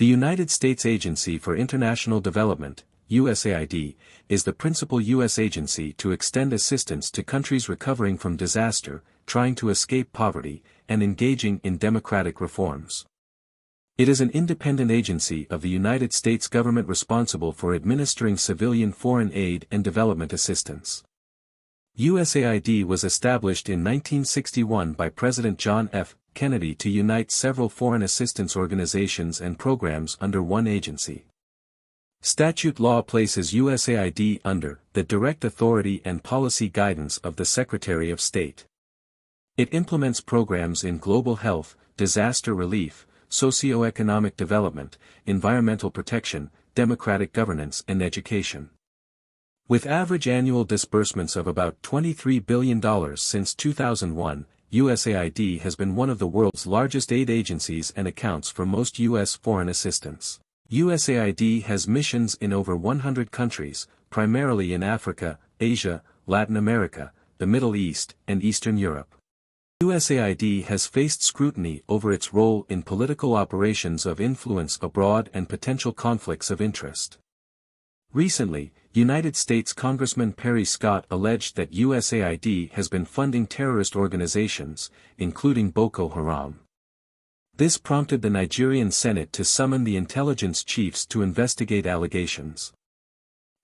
The United States Agency for International Development, USAID, is the principal U.S. agency to extend assistance to countries recovering from disaster, trying to escape poverty, and engaging in democratic reforms. It is an independent agency of the United States government responsible for administering civilian foreign aid and development assistance. USAID was established in 1961 by President John F. Kennedy to unite several foreign assistance organizations and programs under one agency. Statute law places USAID under the direct authority and policy guidance of the Secretary of State. It implements programs in global health, disaster relief, socio-economic development, environmental protection, democratic governance and education. With average annual disbursements of about $23 billion since 2001, USAID has been one of the world's largest aid agencies and accounts for most U.S. foreign assistance. USAID has missions in over 100 countries, primarily in Africa, Asia, Latin America, the Middle East, and Eastern Europe. USAID has faced scrutiny over its role in political operations of influence abroad and potential conflicts of interest. Recently, United States Congressman Perry Scott alleged that USAID has been funding terrorist organizations, including Boko Haram. This prompted the Nigerian Senate to summon the intelligence chiefs to investigate allegations.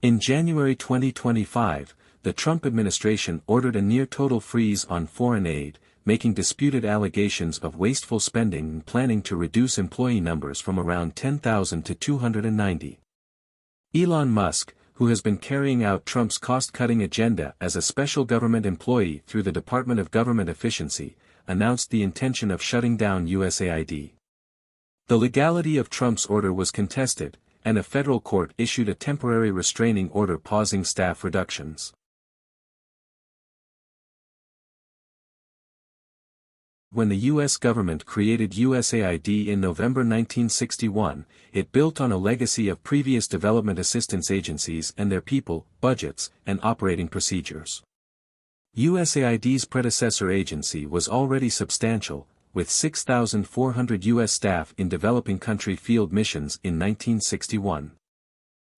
In January 2025, the Trump administration ordered a near-total freeze on foreign aid, making disputed allegations of wasteful spending and planning to reduce employee numbers from around 10,000 to 290. Elon Musk, who has been carrying out Trump's cost-cutting agenda as a special government employee through the Department of Government Efficiency, announced the intention of shutting down USAID. The legality of Trump's order was contested, and a federal court issued a temporary restraining order pausing staff reductions. When the U.S. government created USAID in November 1961, it built on a legacy of previous development assistance agencies and their people, budgets, and operating procedures. USAID's predecessor agency was already substantial, with 6,400 U.S. staff in developing country field missions in 1961.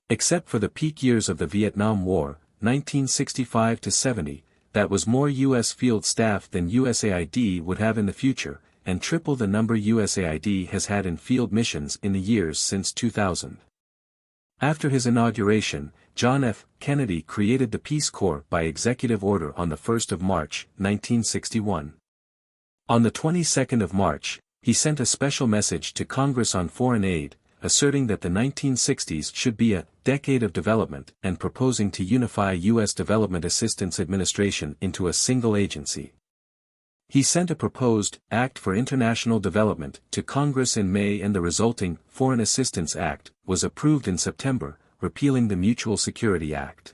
Except for the peak years of the Vietnam War, 1965 to 70, that was more U.S. field staff than USAID would have in the future, and triple the number USAID has had in field missions in the years since 2000. After his inauguration, John F. Kennedy created the Peace Corps by executive order on the 1st of March, 1961. On the 22nd of March, he sent a special message to Congress on foreign aid, asserting that the 1960s should be a decade of development and proposing to unify U.S. Development Assistance Administration into a single agency. He sent a proposed Act for International Development to Congress in May, and the resulting Foreign Assistance Act was approved in September, repealing the Mutual Security Act.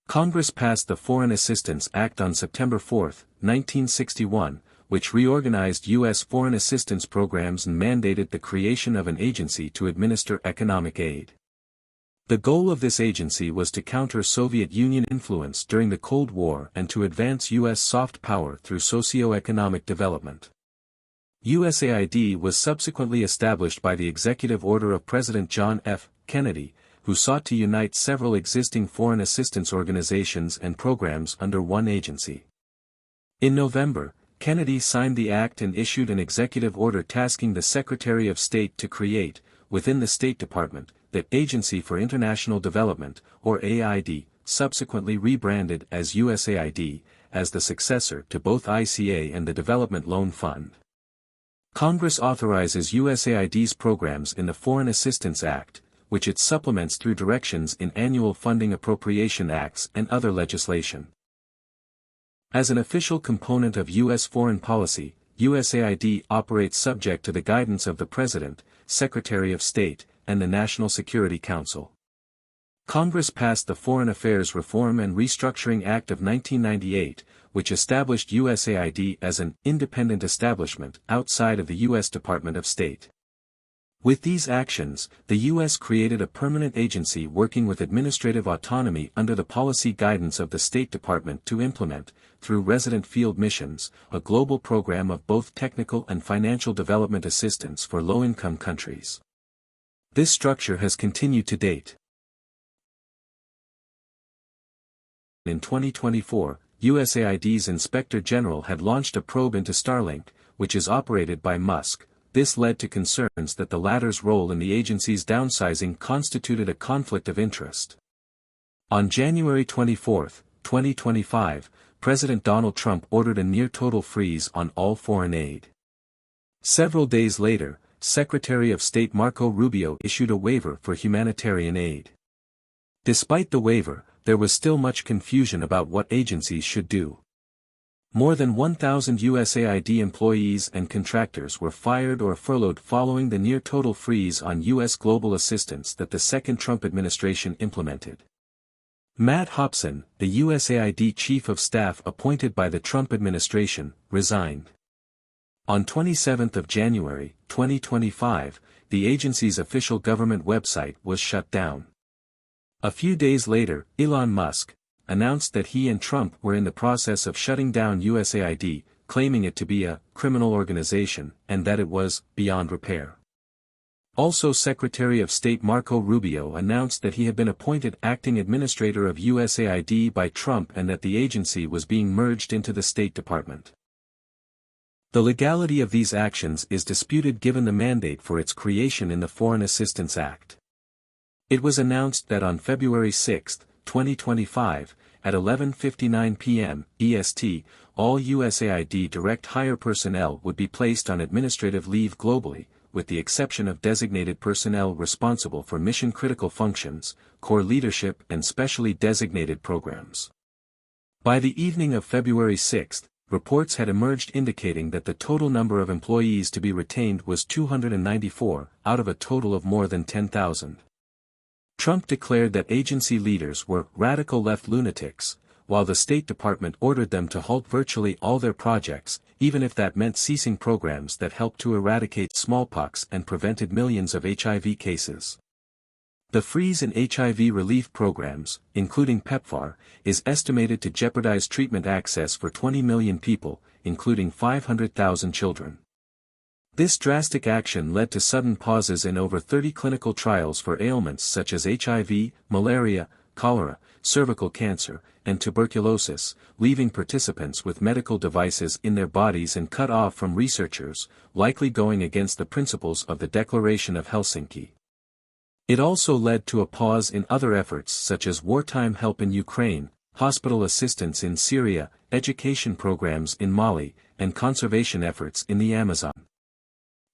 Congress passed the Foreign Assistance Act on September 4, 1961, which reorganized U.S. foreign assistance programs and mandated the creation of an agency to administer economic aid. The goal of this agency was to counter Soviet Union influence during the Cold War and to advance U.S. soft power through socio-economic development. USAID was subsequently established by the executive order of President John F. Kennedy, who sought to unite several existing foreign assistance organizations and programs under one agency. In November, Kennedy signed the act and issued an executive order tasking the Secretary of State to create, within the State Department, the Agency for International Development, or AID, subsequently rebranded as USAID, as the successor to both ICA and the Development Loan Fund. Congress authorizes USAID's programs in the Foreign Assistance Act, which it supplements through directions in annual funding appropriation acts and other legislation. As an official component of U.S. foreign policy, USAID operates subject to the guidance of the President, Secretary of State, and the National Security Council. Congress passed the Foreign Affairs Reform and Restructuring Act of 1998, which established USAID as an independent establishment outside of the U.S. Department of State. With these actions, the U.S. created a permanent agency working with administrative autonomy under the policy guidance of the State Department to implement, through resident field missions, a global program of both technical and financial development assistance for low-income countries. This structure has continued to date. In 2024, USAID's Inspector General had launched a probe into Starlink, which is operated by Musk. This led to concerns that the latter's role in the agency's downsizing constituted a conflict of interest. On January 24, 2025, President Donald Trump ordered a near-total freeze on all foreign aid. Several days later, Secretary of State Marco Rubio issued a waiver for humanitarian aid. Despite the waiver, there was still much confusion about what agencies should do. More than 1,000 USAID employees and contractors were fired or furloughed following the near-total freeze on U.S. global assistance that the second Trump administration implemented. Matt Hobson, the USAID Chief of Staff appointed by the Trump administration, resigned. On 27 January, 2025, the agency's official government website was shut down. A few days later, Elon Musk announced that he and Trump were in the process of shutting down USAID, claiming it to be a criminal organization, and that it was beyond repair. Also, Secretary of State Marco Rubio announced that he had been appointed acting administrator of USAID by Trump and that the agency was being merged into the State Department. The legality of these actions is disputed given the mandate for its creation in the Foreign Assistance Act. It was announced that on February 6, 2025, at 11:59 p.m. EST, all USAID direct hire personnel would be placed on administrative leave globally, with the exception of designated personnel responsible for mission-critical functions, core leadership and specially designated programs. By the evening of February 6, reports had emerged indicating that the total number of employees to be retained was 294, out of a total of more than 10,000. Trump declared that agency leaders were radical left lunatics, while the State Department ordered them to halt virtually all their projects, even if that meant ceasing programs that helped to eradicate smallpox and prevented millions of HIV cases. The freeze in HIV relief programs, including PEPFAR, is estimated to jeopardize treatment access for 20 million people, including 500,000 children. This drastic action led to sudden pauses in over 30 clinical trials for ailments such as HIV, malaria, cholera, cervical cancer, and tuberculosis, leaving participants with medical devices in their bodies and cut off from researchers, likely going against the principles of the Declaration of Helsinki. It also led to a pause in other efforts such as wartime help in Ukraine, hospital assistance in Syria, education programs in Mali, and conservation efforts in the Amazon.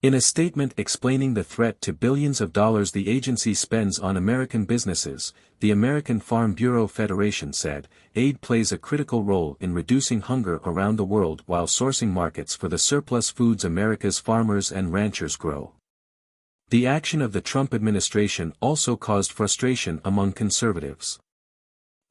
In a statement explaining the threat to billions of dollars the agency spends on American businesses, the American Farm Bureau Federation said, aid plays a critical role in reducing hunger around the world while sourcing markets for the surplus foods America's farmers and ranchers grow. The action of the Trump administration also caused frustration among conservatives.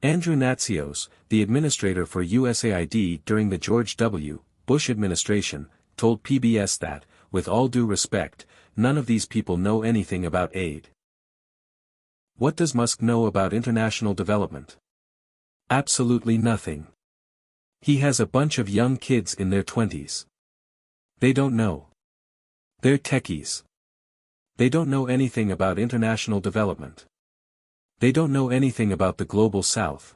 Andrew Natsios, the administrator for USAID during the George W. Bush administration, told PBS that, with all due respect, none of these people know anything about aid. What does Musk know about international development? Absolutely nothing. He has a bunch of young kids in their 20s. They don't know. They're techies. They don't know anything about international development. They don't know anything about the global south.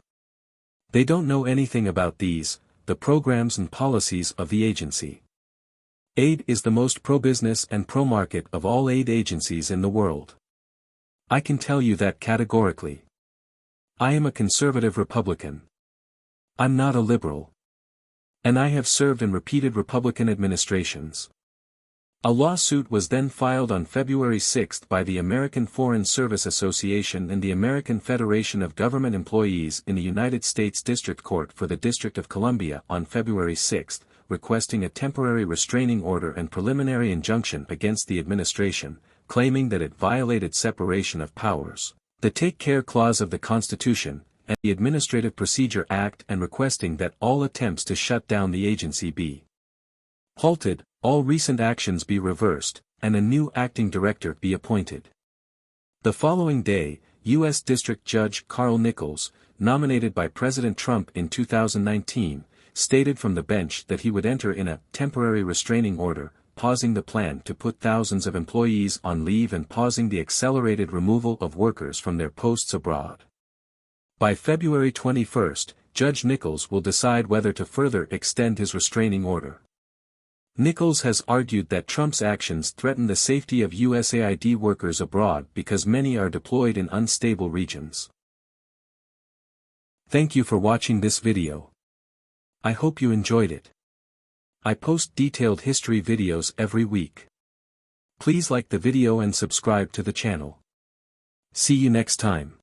They don't know anything about the programs and policies of the agency. Aid is the most pro-business and pro-market of all aid agencies in the world. I can tell you that categorically. I am a conservative Republican. I'm not a liberal. And I have served in repeated Republican administrations. A lawsuit was then filed on February 6 by the American Foreign Service Association and the American Federation of Government Employees in the United States District Court for the District of Columbia on February 6, requesting a temporary restraining order and preliminary injunction against the administration, claiming that it violated separation of powers, the Take Care Clause of the Constitution, and the Administrative Procedure Act, and requesting that all attempts to shut down the agency be halted, all recent actions be reversed, and a new acting director be appointed. The following day, U.S. District Judge Carl Nichols, nominated by President Trump in 2019, stated from the bench that he would enter in a temporary restraining order, pausing the plan to put thousands of employees on leave and pausing the accelerated removal of workers from their posts abroad. By February 21, Judge Nichols will decide whether to further extend his restraining order. Nichols has argued that Trump's actions threaten the safety of USAID workers abroad because many are deployed in unstable regions. Thank you for watching this video. I hope you enjoyed it. I post detailed history videos every week. Please like the video and subscribe to the channel. See you next time.